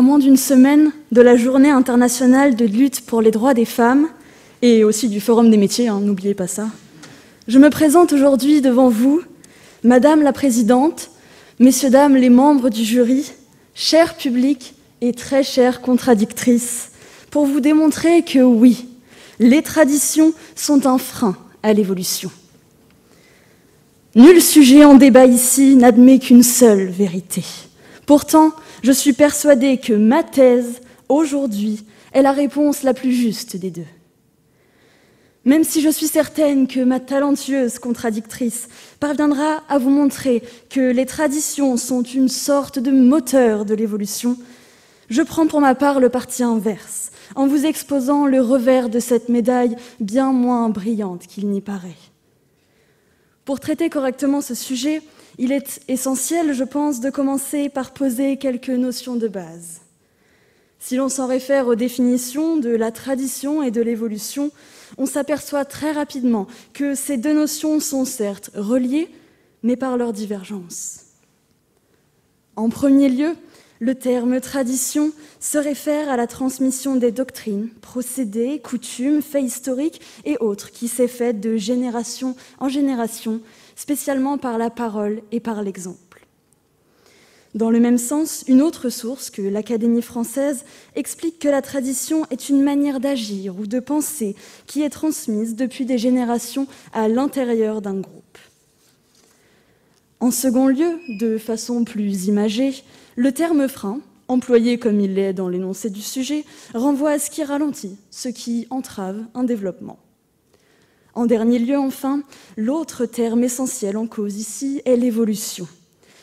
À moins d'une semaine de la Journée internationale de lutte pour les droits des femmes, et aussi du Forum des métiers, n'oubliez pas ça, je me présente aujourd'hui devant vous, Madame la Présidente, Messieurs, Dames les membres du jury, cher public et très chères contradictrices, pour vous démontrer que oui, les traditions sont un frein à l'évolution. Nul sujet en débat ici n'admet qu'une seule vérité. Pourtant, je suis persuadée que ma thèse, aujourd'hui, est la réponse la plus juste des deux. Même si je suis certaine que ma talentueuse contradictrice parviendra à vous montrer que les traditions sont une sorte de moteur de l'évolution, je prends pour ma part le parti inverse, en vous exposant le revers de cette médaille bien moins brillante qu'il n'y paraît. Pour traiter correctement ce sujet, il est essentiel, je pense, de commencer par poser quelques notions de base. Si l'on s'en réfère aux définitions de la tradition et de l'évolution, on s'aperçoit très rapidement que ces deux notions sont certes reliées, mais par leur divergence. En premier lieu, le terme « tradition » se réfère à la transmission des doctrines, procédés, coutumes, faits historiques et autres qui s'est faite de génération en génération, spécialement par la parole et par l'exemple. Dans le même sens, une autre source que l'Académie française explique que la tradition est une manière d'agir ou de penser qui est transmise depuis des générations à l'intérieur d'un groupe. En second lieu, de façon plus imagée, le terme « frein », employé comme il l'est dans l'énoncé du sujet, renvoie à ce qui ralentit, ce qui entrave un développement. En dernier lieu, enfin, l'autre terme essentiel en cause ici est l'évolution.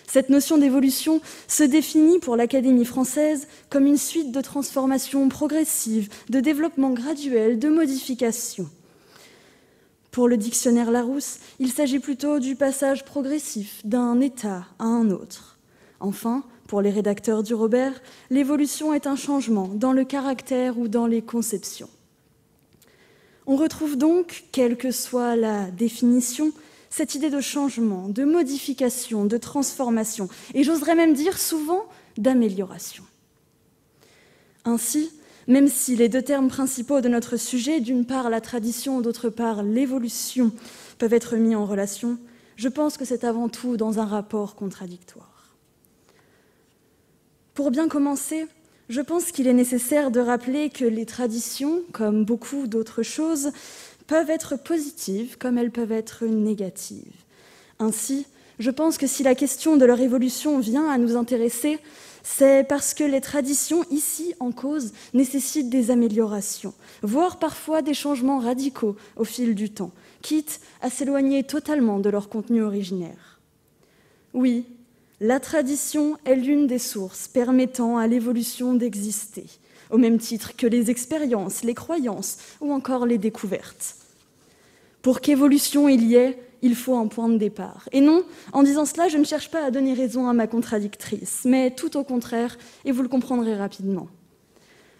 Cette notion d'évolution se définit pour l'Académie française comme une suite de transformations progressives, de développement graduel, de modifications. Pour le dictionnaire Larousse, il s'agit plutôt du passage progressif d'un état à un autre. Enfin, pour les rédacteurs du Robert, l'évolution est un changement dans le caractère ou dans les conceptions. On retrouve donc, quelle que soit la définition, cette idée de changement, de modification, de transformation, et j'oserais même dire souvent d'amélioration. Ainsi, même si les deux termes principaux de notre sujet, d'une part la tradition, d'autre part l'évolution, peuvent être mis en relation, je pense que c'est avant tout dans un rapport contradictoire. Pour bien commencer, je pense qu'il est nécessaire de rappeler que les traditions, comme beaucoup d'autres choses, peuvent être positives comme elles peuvent être négatives. Ainsi, je pense que si la question de leur évolution vient à nous intéresser, c'est parce que les traditions ici en cause nécessitent des améliorations, voire parfois des changements radicaux au fil du temps, quitte à s'éloigner totalement de leur contenu originaire. Oui, la tradition est l'une des sources permettant à l'évolution d'exister, au même titre que les expériences, les croyances ou encore les découvertes. Pour qu'évolution il y ait, il faut un point de départ. Et non, en disant cela, je ne cherche pas à donner raison à ma contradictrice, mais tout au contraire, et vous le comprendrez rapidement.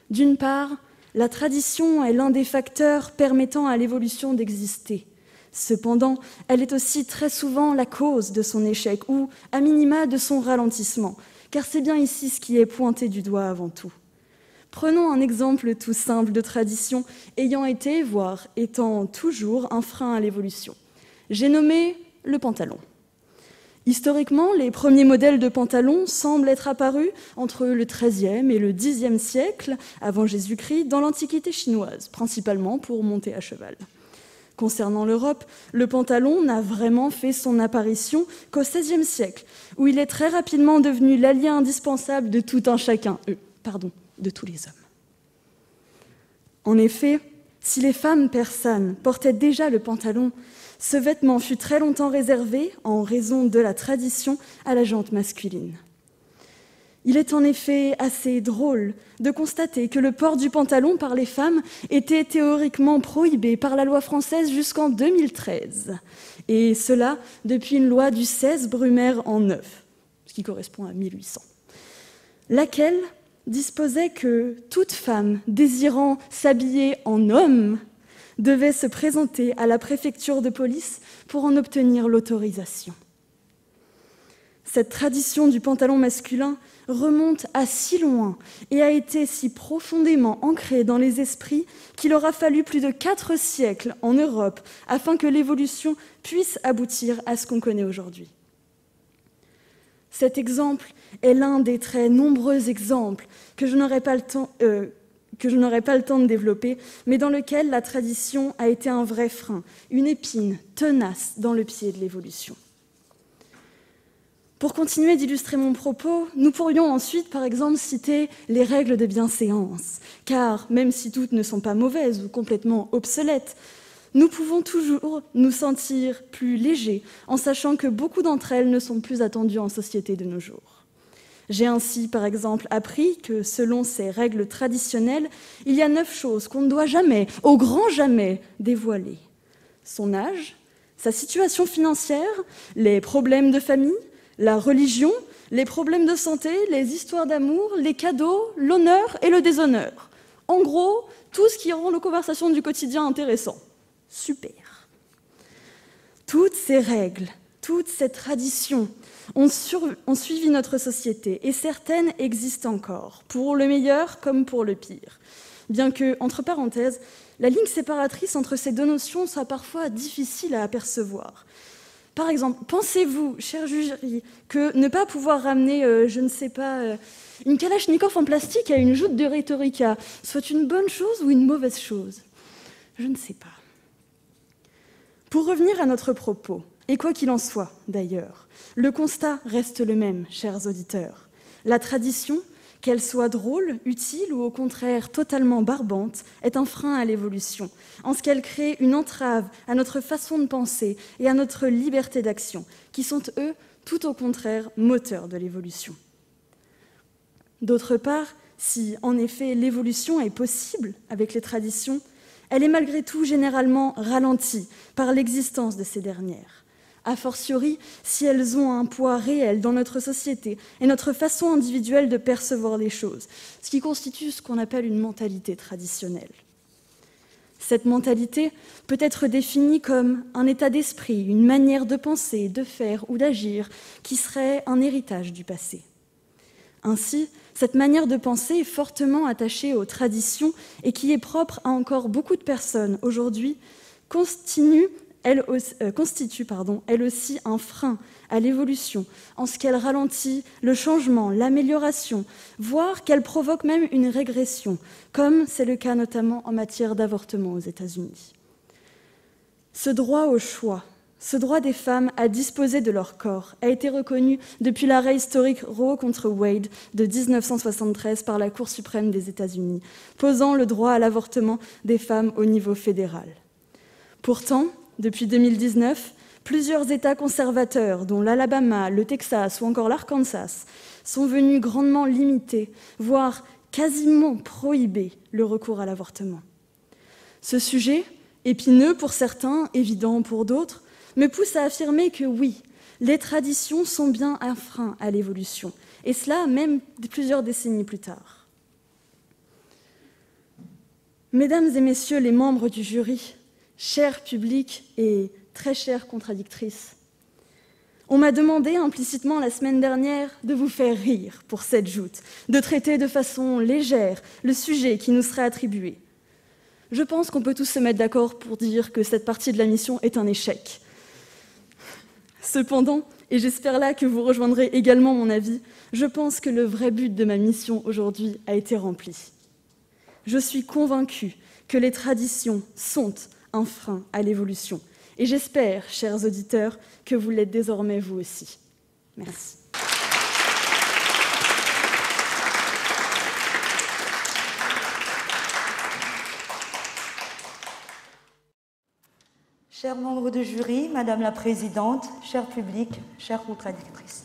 D'une part, la tradition est l'un des facteurs permettant à l'évolution d'exister. Cependant, elle est aussi très souvent la cause de son échec ou, à minima, de son ralentissement, car c'est bien ici ce qui est pointé du doigt avant tout. Prenons un exemple tout simple de tradition ayant été, voire étant toujours, un frein à l'évolution. J'ai nommé le pantalon. Historiquement, les premiers modèles de pantalons semblent être apparus entre le XIIIe et le Xe siècle avant Jésus-Christ dans l'Antiquité chinoise, principalement pour monter à cheval. Concernant l'Europe, le pantalon n'a vraiment fait son apparition qu'au XVIe siècle, où il est très rapidement devenu l'allié indispensable de tout un chacun, de tous les hommes. En effet, si les femmes persanes portaient déjà le pantalon, ce vêtement fut très longtemps réservé, en raison de la tradition, à la gente masculine. Il est en effet assez drôle de constater que le port du pantalon par les femmes était théoriquement prohibé par la loi française jusqu'en 2013, et cela depuis une loi du 16 Brumaire en 9, ce qui correspond à 1800, laquelle disposait que toute femme désirant s'habiller en homme devait se présenter à la préfecture de police pour en obtenir l'autorisation. Cette tradition du pantalon masculin remonte à si loin et a été si profondément ancrée dans les esprits qu'il aura fallu plus de 4 siècles en Europe afin que l'évolution puisse aboutir à ce qu'on connaît aujourd'hui. Cet exemple est l'un des très nombreux exemples que je n'aurai pas le temps de développer, mais dans lequel la tradition a été un vrai frein, une épine tenace dans le pied de l'évolution. Pour continuer d'illustrer mon propos, nous pourrions ensuite, par exemple, citer les règles de bienséance, car même si toutes ne sont pas mauvaises ou complètement obsolètes, nous pouvons toujours nous sentir plus légers en sachant que beaucoup d'entre elles ne sont plus attendues en société de nos jours. J'ai ainsi, par exemple, appris que, selon ces règles traditionnelles, il y a 9 choses qu'on ne doit jamais, au grand jamais, dévoiler. Son âge, sa situation financière, les problèmes de famille, la religion, les problèmes de santé, les histoires d'amour, les cadeaux, l'honneur et le déshonneur. En gros, tout ce qui rend nos conversations du quotidien intéressantes. Super. Toutes ces règles, toutes ces traditions ont suivi notre société et certaines existent encore, pour le meilleur comme pour le pire. Bien que, entre parenthèses, la ligne séparatrice entre ces deux notions soit parfois difficile à apercevoir. Par exemple, pensez-vous, cher jury, que ne pas pouvoir ramener, une kalachnikov en plastique à une joute de Rhétorica soit une bonne chose ou une mauvaise chose? Je ne sais pas. Pour revenir à notre propos, et quoi qu'il en soit d'ailleurs, le constat reste le même, chers auditeurs. La tradition, qu'elle soit drôle, utile ou au contraire totalement barbante, est un frein à l'évolution, en ce qu'elle crée une entrave à notre façon de penser et à notre liberté d'action, qui sont, eux, tout au contraire, moteurs de l'évolution. D'autre part, si, en effet, l'évolution est possible avec les traditions, elle est malgré tout généralement ralentie par l'existence de ces dernières. A fortiori, si elles ont un poids réel dans notre société et notre façon individuelle de percevoir les choses, ce qui constitue ce qu'on appelle une mentalité traditionnelle. Cette mentalité peut être définie comme un état d'esprit, une manière de penser, de faire ou d'agir qui serait un héritage du passé. Ainsi, cette manière de penser est fortement attachée aux traditions et qui est propre à encore beaucoup de personnes aujourd'hui, constitue elle aussi un frein à l'évolution, en ce qu'elle ralentit le changement, l'amélioration, voire qu'elle provoque même une régression, comme c'est le cas notamment en matière d'avortement aux États-Unis. Ce droit au choix, ce droit des femmes à disposer de leur corps a été reconnu depuis l'arrêt historique Roe contre Wade de 1973 par la Cour suprême des États-Unis, posant le droit à l'avortement des femmes au niveau fédéral. Pourtant, depuis 2019, plusieurs États conservateurs, dont l'Alabama, le Texas ou encore l'Arkansas, sont venus grandement limiter, voire quasiment prohiber le recours à l'avortement. Ce sujet, épineux pour certains, évident pour d'autres, me pousse à affirmer que oui, les traditions sont bien un frein à l'évolution, et cela même plusieurs décennies plus tard. Mesdames et messieurs les membres du jury, cher public et très chère contradictrice, on m'a demandé implicitement la semaine dernière de vous faire rire pour cette joute, de traiter de façon légère le sujet qui nous serait attribué. Je pense qu'on peut tous se mettre d'accord pour dire que cette partie de la mission est un échec. Cependant, et j'espère là que vous rejoindrez également mon avis, je pense que le vrai but de ma mission aujourd'hui a été rempli. Je suis convaincue que les traditions sont un frein à l'évolution. Et j'espère, chers auditeurs, que vous l'êtes désormais vous aussi. Merci. Chers membres du jury, Madame la Présidente, cher public, chère contradictrice.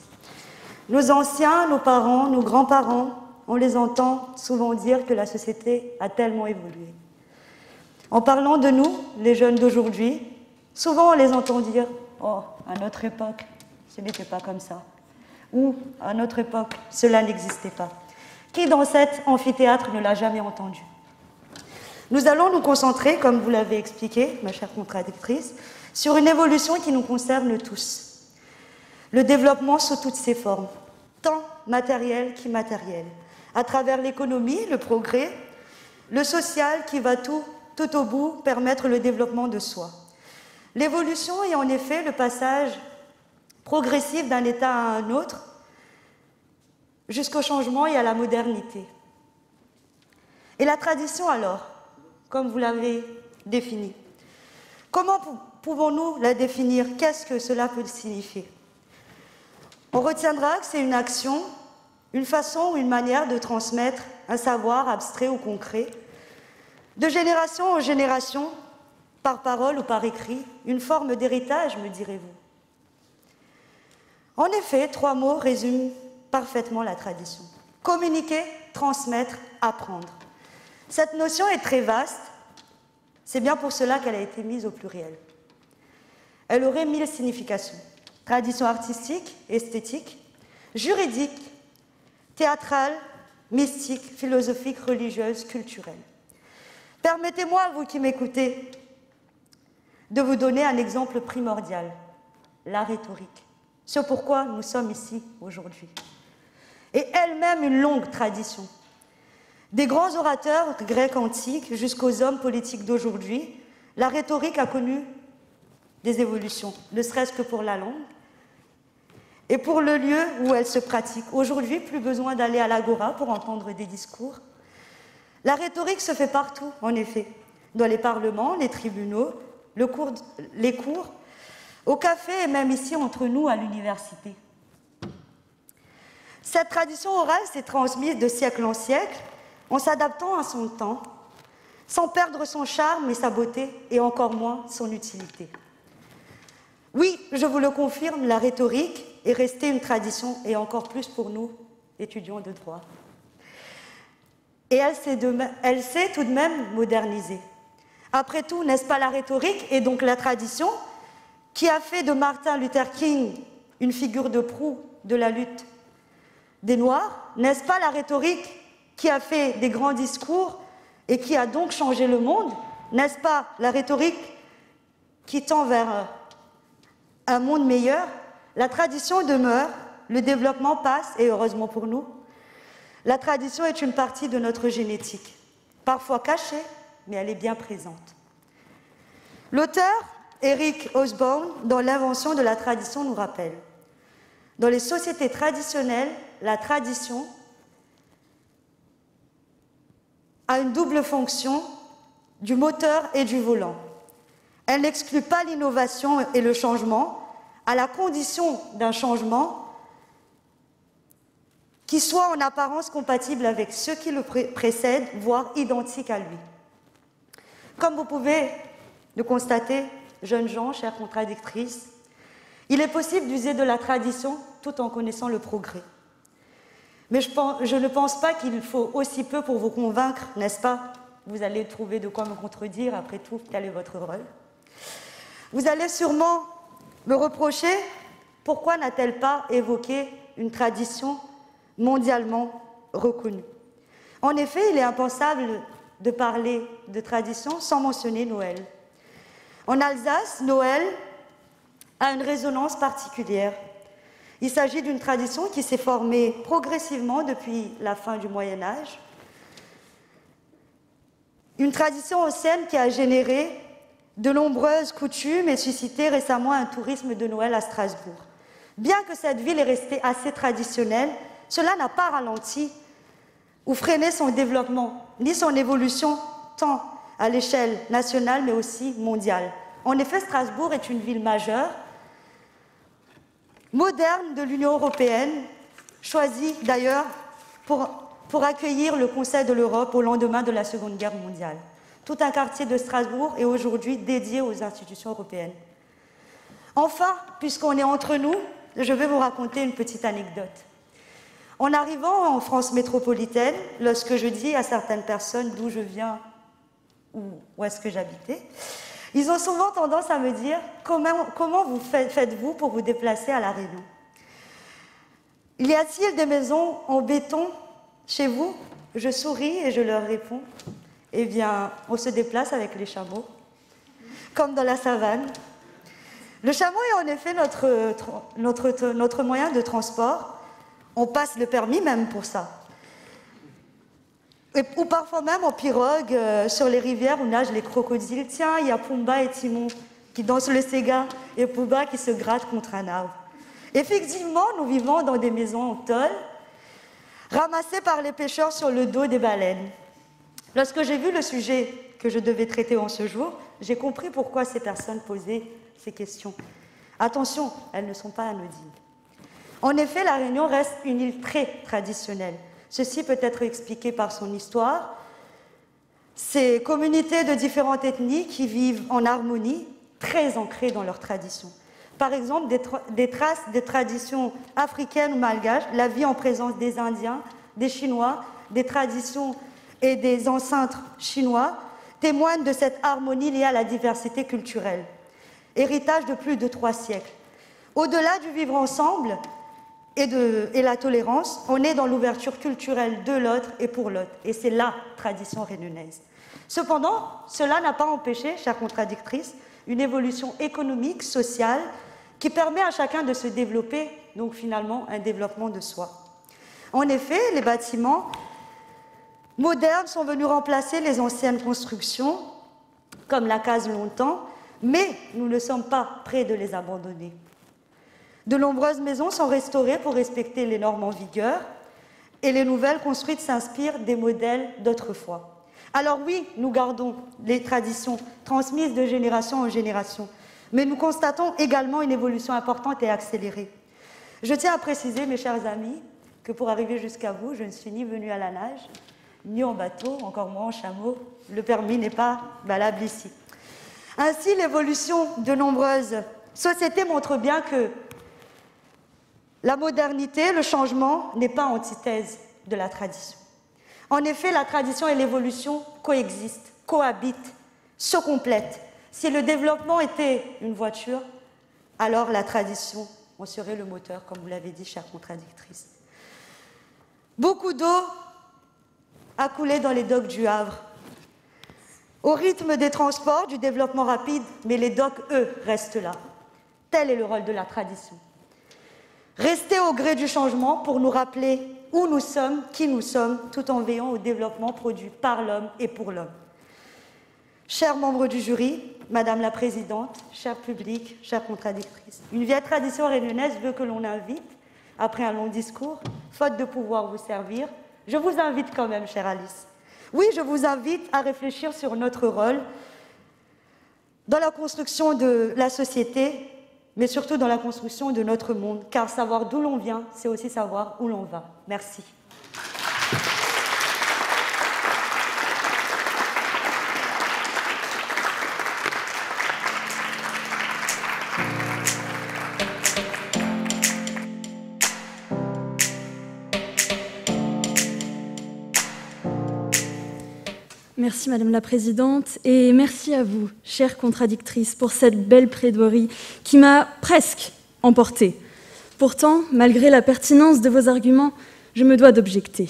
Nos anciens, nos parents, nos grands-parents, on les entend souvent dire que la société a tellement évolué. En parlant de nous, les jeunes d'aujourd'hui, souvent on les entend dire « Oh, à notre époque, ce n'était pas comme ça » ou « À notre époque, cela n'existait pas ». Qui dans cet amphithéâtre ne l'a jamais entendu? Nous allons nous concentrer, comme vous l'avez expliqué, ma chère contradictrice, sur une évolution qui nous concerne tous. le développement sous toutes ses formes, tant matérielles qu'immatérielles, à travers l'économie, le progrès, le social qui va tout au bout permettre le développement de soi. L'évolution est en effet le passage progressif d'un état à un autre, jusqu'au changement et à la modernité. Et la tradition alors, comme vous l'avez définie, comment pouvons-nous la définir? Qu'est-ce que cela peut signifier? On retiendra que c'est une action, une façon ou une manière de transmettre un savoir abstrait ou concret, de génération en génération, par parole ou par écrit, une forme d'héritage, me direz-vous. En effet, 3 mots résument parfaitement la tradition. Communiquer, transmettre, apprendre. Cette notion est très vaste, c'est bien pour cela qu'elle a été mise au pluriel. Elle aurait 1000 significations. Tradition artistique, esthétique, juridique, théâtrale, mystique, philosophique, religieuse, culturelle. Permettez-moi, vous qui m'écoutez, de vous donner un exemple primordial, la rhétorique, ce pourquoi nous sommes ici aujourd'hui. Et elle-même une longue tradition. Des grands orateurs grecs antiques jusqu'aux hommes politiques d'aujourd'hui, la rhétorique a connu des évolutions, ne serait-ce que pour la langue et pour le lieu où elle se pratique. Aujourd'hui, plus besoin d'aller à l'agora pour entendre des discours. La rhétorique se fait partout, en effet, dans les parlements, les tribunaux, les cours, au café et même ici entre nous à l'université. Cette tradition orale s'est transmise de siècle en siècle en s'adaptant à son temps, sans perdre son charme et sa beauté, et encore moins son utilité. Oui, je vous le confirme, la rhétorique est restée une tradition, et encore plus pour nous, étudiants de droit. Et elle s'est tout de même modernisée. Après tout, n'est-ce pas la rhétorique, et donc la tradition, qui a fait de Martin Luther King une figure de proue de la lutte des Noirs? N'est-ce pas la rhétorique qui a fait des grands discours et qui a donc changé le monde? N'est-ce pas la rhétorique qui tend vers un monde meilleur? La tradition demeure, le développement passe, et heureusement pour nous. La tradition est une partie de notre génétique, parfois cachée, mais elle est bien présente. L'auteur, Eric Hobsbawm, dans L'invention de la tradition, nous rappelle: dans les sociétés traditionnelles, la tradition a une double fonction du moteur et du volant. Elle n'exclut pas l'innovation et le changement, à la condition d'un changement qui soit en apparence compatible avec ceux qui le précèdent, voire identique à lui. Comme vous pouvez le constater, jeunes gens, chères contradictrices, il est possible d'user de la tradition tout en connaissant le progrès. Mais je ne pense pas qu'il faut aussi peu pour vous convaincre, n'est-ce pas? Vous allez trouver de quoi me contredire, après tout, quel est votre rôle? Vous allez sûrement me reprocher, pourquoi n'a-t-elle pas évoqué une tradition mondialement reconnue? En effet, il est impensable de parler de tradition sans mentionner Noël. En Alsace, Noël a une résonance particulière. Il s'agit d'une tradition qui s'est formée progressivement depuis la fin du Moyen-Âge. Une tradition ancienne qui a généré de nombreuses coutumes et suscité récemment un tourisme de Noël à Strasbourg. Bien que cette ville est restée assez traditionnelle, cela n'a pas ralenti ou freiné son développement, ni son évolution, tant à l'échelle nationale mais aussi mondiale. En effet, Strasbourg est une ville majeure, moderne de l'Union européenne, choisie d'ailleurs pour accueillir le Conseil de l'Europe au lendemain de la Seconde Guerre mondiale. Tout un quartier de Strasbourg est aujourd'hui dédié aux institutions européennes. Enfin, puisqu'on est entre nous, je vais vous raconter une petite anecdote. En arrivant en France métropolitaine, lorsque je dis à certaines personnes d'où je viens ou où est-ce que j'habitais, ils ont souvent tendance à me dire « Comment vous faites-vous pour vous déplacer à La Réunion? Y a-t-il des maisons en béton chez vous ?» Je souris et je leur réponds « Eh bien, on se déplace avec les chameaux, comme dans la savane. » Le chameau est en effet notre moyen de transport. On passe le permis même pour ça. Ou parfois même en pirogue sur les rivières où nagent les crocodiles. Tiens, il y a Pumba et Timon qui dansent le Sega et Pumba qui se gratte contre un arbre. Effectivement, nous vivons dans des maisons en tôle, ramassées par les pêcheurs sur le dos des baleines. Lorsque j'ai vu le sujet que je devais traiter en ce jour, j'ai compris pourquoi ces personnes posaient ces questions. Attention, elles ne sont pas anodines. En effet, La Réunion reste une île très traditionnelle. Ceci peut être expliqué par son histoire. Ces communautés de différentes ethnies qui vivent en harmonie, très ancrées dans leurs traditions. Par exemple, des traces des traditions africaines ou malgaches, la vie en présence des Indiens, des Chinois, des traditions et des ancêtres chinois, témoignent de cette harmonie liée à la diversité culturelle, héritage de plus de 3 siècles. Au-delà du vivre ensemble et la tolérance, on est dans l'ouverture culturelle de l'autre et pour l'autre, et c'est la tradition réunionnaise. Cependant, cela n'a pas empêché, chère contradictrice, une évolution économique, sociale, qui permet à chacun de se développer, donc finalement un développement de soi. En effet, les bâtiments modernes sont venus remplacer les anciennes constructions, comme la case longtemps, mais nous ne sommes pas près de les abandonner. De nombreuses maisons sont restaurées pour respecter les normes en vigueur, et les nouvelles construites s'inspirent des modèles d'autrefois. Alors oui, nous gardons les traditions transmises de génération en génération, mais nous constatons également une évolution importante et accélérée. Je tiens à préciser, mes chers amis, que pour arriver jusqu'à vous, je ne suis ni venue à la nage, ni en bateau, encore moins en chameau. Le permis n'est pas valable ici. Ainsi, l'évolution de nombreuses sociétés montre bien que la modernité, le changement, n'est pas antithèse de la tradition. En effet, la tradition et l'évolution coexistent, cohabitent, se complètent. Si le développement était une voiture, alors la tradition en serait le moteur, comme vous l'avez dit, chère contradictrice. Beaucoup d'eau a coulé dans les docks du Havre. Au rythme des transports, du développement rapide, mais les docks, eux, restent là. Tel est le rôle de la tradition. Rester au gré du changement pour nous rappeler où nous sommes, qui nous sommes, tout en veillant au développement produit par l'homme et pour l'homme. Chers membres du jury, Madame la Présidente, cher public, chère contradictrice, une vieille tradition réunionnaise veut que l'on invite, après un long discours, faute de pouvoir vous servir, je vous invite quand même, chère Alice. Oui, je vous invite à réfléchir sur notre rôle dans la construction de la société, mais surtout dans la construction de notre monde, car savoir d'où l'on vient, c'est aussi savoir où l'on va. Merci. Merci Madame la Présidente et merci à vous, chère contradictrice, pour cette belle plaidoirie qui m'a presque emportée. Pourtant, malgré la pertinence de vos arguments, je me dois d'objecter.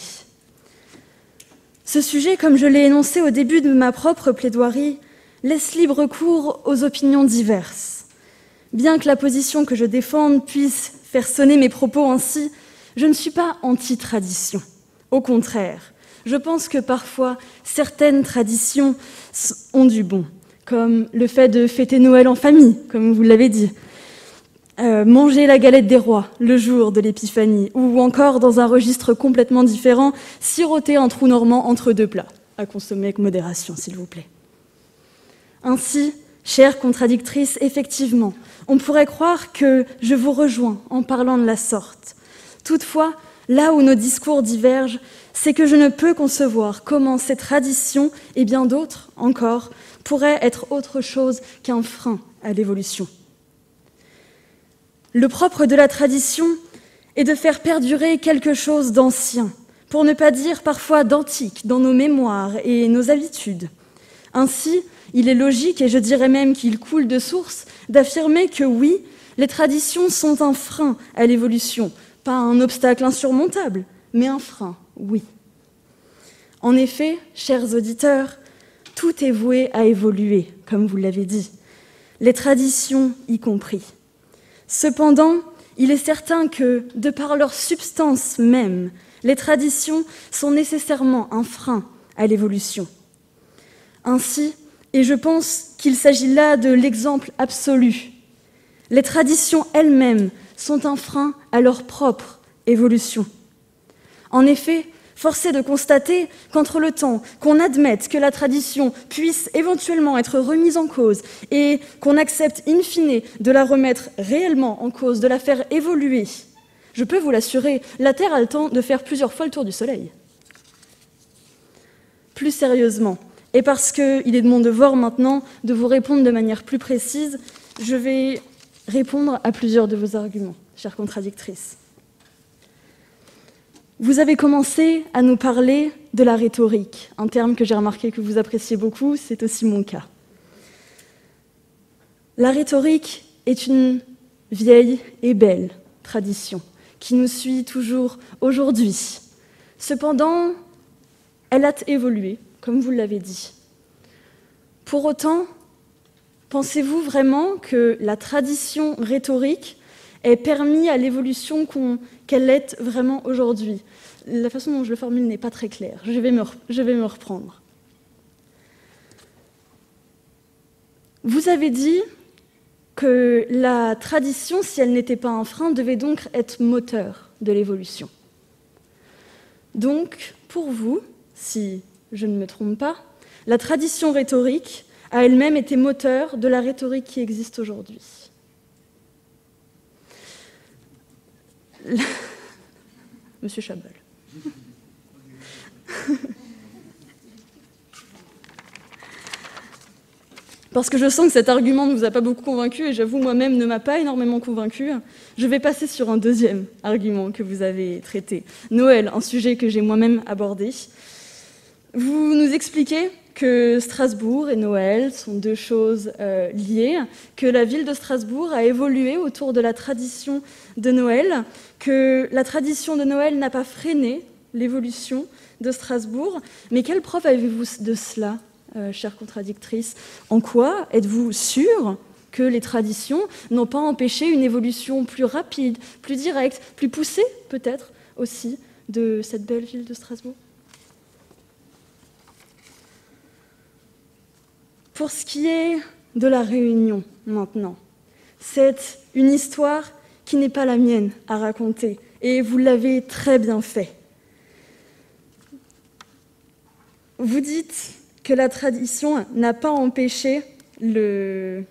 Ce sujet, comme je l'ai énoncé au début de ma propre plaidoirie, laisse libre cours aux opinions diverses. Bien que la position que je défende puisse faire sonner mes propos ainsi, je ne suis pas anti-tradition. Au contraire, je pense que parfois, certaines traditions ont du bon, comme le fait de fêter Noël en famille, comme vous l'avez dit, manger la galette des rois le jour de l'épiphanie, ou encore, dans un registre complètement différent, siroter un trou normand entre 2 plats, à consommer avec modération, s'il vous plaît. Ainsi, chère contradictrice, effectivement, on pourrait croire que je vous rejoins en parlant de la sorte. Toutefois, là où nos discours divergent, c'est que je ne peux concevoir comment ces traditions, et bien d'autres encore, pourraient être autre chose qu'un frein à l'évolution. Le propre de la tradition est de faire perdurer quelque chose d'ancien, pour ne pas dire parfois d'antique, dans nos mémoires et nos habitudes. Ainsi, il est logique, et je dirais même qu'il coule de source, d'affirmer que oui, les traditions sont un frein à l'évolution, pas un obstacle insurmontable, mais un frein, oui. En effet, chers auditeurs, tout est voué à évoluer, comme vous l'avez dit. les traditions y compris. Cependant, il est certain que, de par leur substance même, les traditions sont nécessairement un frein à l'évolution. Ainsi, et je pense qu'il s'agit là de l'exemple absolu, les traditions elles-mêmes sont un frein à leur propre évolution. En effet, force est de constater qu'entre le temps qu'on admette que la tradition puisse éventuellement être remise en cause et qu'on accepte in fine de la remettre réellement en cause, de la faire évoluer, je peux vous l'assurer, la Terre a le temps de faire plusieurs fois le tour du Soleil. Plus sérieusement, et parce qu'il est de mon devoir maintenant de vous répondre de manière plus précise, je vais répondre à plusieurs de vos arguments, chères contradictrices. Vous avez commencé à nous parler de la rhétorique, un terme que j'ai remarqué que vous appréciez beaucoup, c'est aussi mon cas. La rhétorique est une vieille et belle tradition qui nous suit toujours aujourd'hui. Cependant, elle a évolué, comme vous l'avez dit. Pour autant, pensez-vous vraiment que la tradition rhétorique ait permis à l'évolution qu'elle est vraiment aujourd'hui? La façon dont je le formule n'est pas très claire. Je vais me reprendre. Vous avez dit que la tradition, si elle n'était pas un frein, devait donc être moteur de l'évolution. Donc, pour vous, si je ne me trompe pas, la tradition rhétorique a elle-même été moteur de la rhétorique qui existe aujourd'hui. Monsieur Chabal. Parce que je sens que cet argument ne vous a pas beaucoup convaincu, et j'avoue moi-même ne m'a pas énormément convaincu, je vais passer sur un deuxième argument que vous avez traité. Noël, un sujet que j'ai moi-même abordé. Vous nous expliquez que Strasbourg et Noël sont deux choses liées, que la ville de Strasbourg a évolué autour de la tradition de Noël, que la tradition de Noël n'a pas freiné l'évolution de Strasbourg. Mais quelle preuve avez-vous de cela, chère contradictrice? En quoi êtes-vous sûre que les traditions n'ont pas empêché une évolution plus rapide, plus directe, plus poussée peut-être aussi de cette belle ville de Strasbourg? Pour ce qui est de la Réunion, maintenant, c'est une histoire qui n'est pas la mienne à raconter, et vous l'avez très bien fait. Vous dites que la tradition n'a pas empêché le...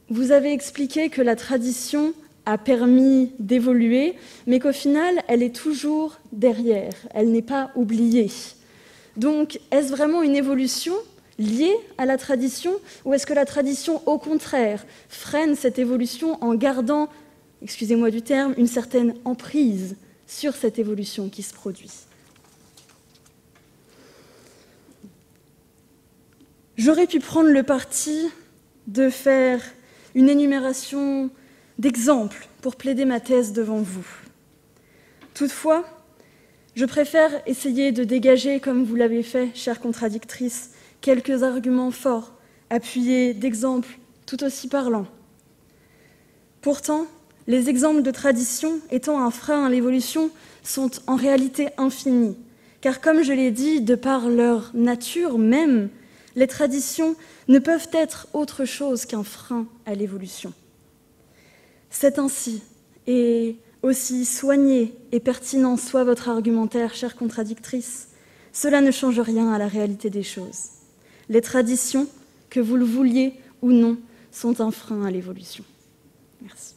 Vous avez expliqué que la tradition a permis d'évoluer, mais qu'au final, elle est toujours derrière, elle n'est pas oubliée. Donc, est-ce vraiment une évolution liée à la tradition, ou est-ce que la tradition, au contraire, freine cette évolution en gardant, excusez-moi du terme, une certaine emprise sur cette évolution qui se produit? J'aurais pu prendre le parti de faire une énumération d'exemples pour plaider ma thèse devant vous. Toutefois, je préfère essayer de dégager, comme vous l'avez fait, chère contradictrice, quelques arguments forts, appuyés d'exemples tout aussi parlants. Pourtant, les exemples de tradition étant un frein à l'évolution sont en réalité infinis, car comme je l'ai dit, de par leur nature même, les traditions ne peuvent être autre chose qu'un frein à l'évolution. C'est ainsi, et aussi soigné et pertinent soit votre argumentaire, chère contradictrice, cela ne change rien à la réalité des choses. Les traditions, que vous le vouliez ou non, sont un frein à l'évolution. Merci.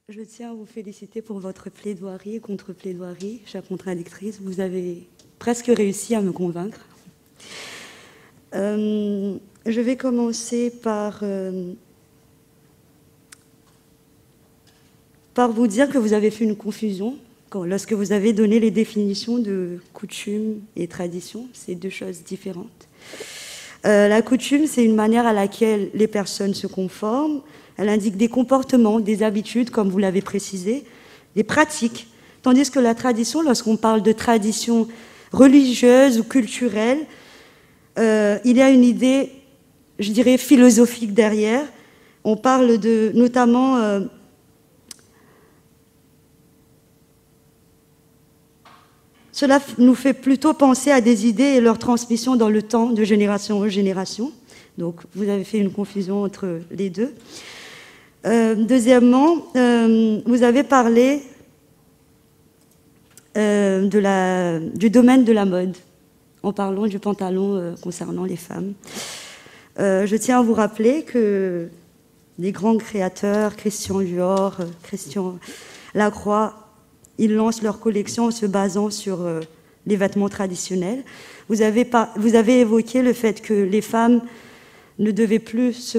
Je tiens à vous féliciter pour votre plaidoirie et contre-plaidoirie, chère contradictrice. Vous avez presque réussi à me convaincre. Je vais commencer par vous dire que vous avez fait une confusion lorsque vous avez donné les définitions de coutume et tradition. C'est deux choses différentes. La coutume, c'est une manière à laquelle les personnes se conforment. Elle indique des comportements, des habitudes, comme vous l'avez précisé, des pratiques. Tandis que la tradition, lorsqu'on parle de tradition religieuse ou culturelle, il y a une idée, je dirais, philosophique derrière. On parle de, notamment, cela nous fait plutôt penser à des idées et leur transmission dans le temps, de génération en génération. Donc, vous avez fait une confusion entre les deux. Deuxièmement, vous avez parlé du domaine de la mode, en parlant du pantalon concernant les femmes. Je tiens à vous rappeler que les grands créateurs, Christian Dior, Christian Lacroix, ils lancent leur collection en se basant sur les vêtements traditionnels. Vous avez évoqué le fait que les femmes ne devaient plus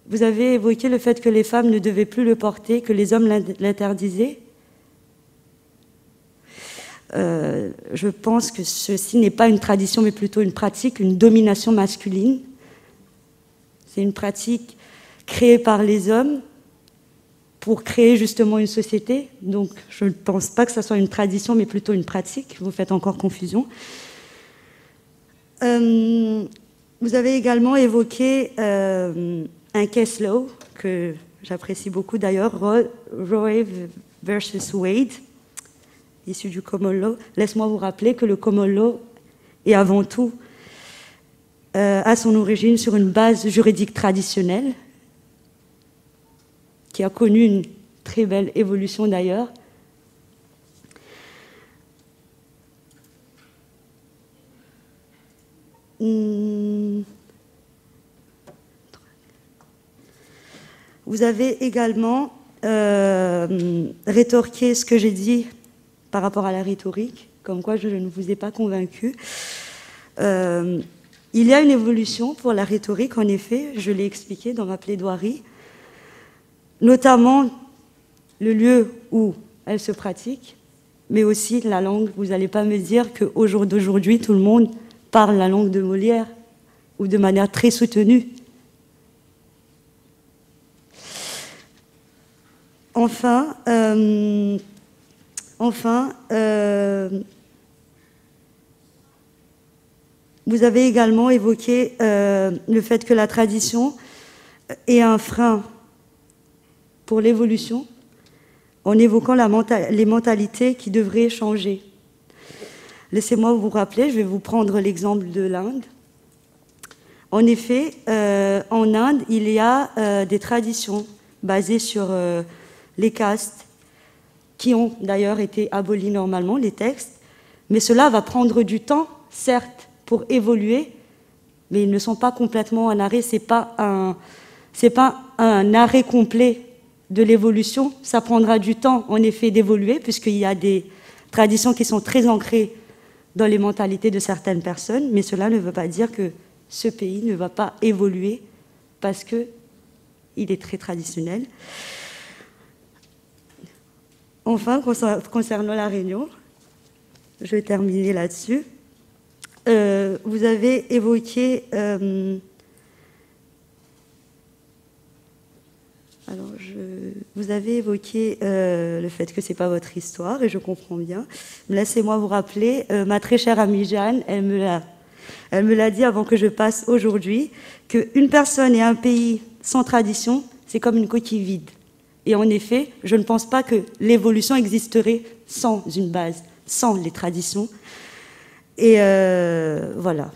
Vous avez évoqué le fait que les femmes ne devaient plus le porter, que les hommes l'interdisaient. Je pense que ceci n'est pas une tradition, mais plutôt une pratique, une domination masculine. C'est une pratique créée par les hommes pour créer justement une société. Donc, je ne pense pas que ce soit une tradition, mais plutôt une pratique. Vous faites encore confusion. Vous avez également évoqué un case law que j'apprécie beaucoup d'ailleurs, Roe versus Wade, issu du common law. Laisse-moi vous rappeler que le common law est avant tout à son origine sur une base juridique traditionnelle qui a connu une très belle évolution d'ailleurs. Vous avez également rétorqué ce que j'ai dit par rapport à la rhétorique, comme quoi je ne vous ai pas convaincu. Il y a une évolution pour la rhétorique, en effet, je l'ai expliqué dans ma plaidoirie, notamment le lieu où elle se pratique, mais aussi la langue. Vous n'allez pas me dire qu'au jour d'aujourd'hui, tout le monde parle la langue de Molière, ou de manière très soutenue. Enfin, vous avez également évoqué le fait que la tradition est un frein pour l'évolution, en évoquant les mentalités qui devraient changer. Laissez-moi vous rappeler, je vais vous prendre l'exemple de l'Inde. En effet, en Inde, il y a des traditions basées sur les castes, qui ont d'ailleurs été abolies normalement, les textes, mais cela va prendre du temps, certes, pour évoluer, mais ils ne sont pas complètement en arrêt, c'est pas un arrêt complet de l'évolution, ça prendra du temps, en effet, d'évoluer, puisqu'il y a des traditions qui sont très ancrées dans les mentalités de certaines personnes, mais cela ne veut pas dire que ce pays ne va pas évoluer, parce qu'il est très traditionnel. Enfin, concernant la Réunion, je vais terminer là-dessus. Vous avez évoqué... vous avez évoqué le fait que ce n'est pas votre histoire, et je comprends bien. Laissez-moi vous rappeler, ma très chère amie Jeanne, elle me l'a dit avant que je passe aujourd'hui, qu'une personne et un pays sans tradition, c'est comme une coquille vide. Et en effet, je ne pense pas que l'évolution existerait sans une base, sans les traditions. Et voilà.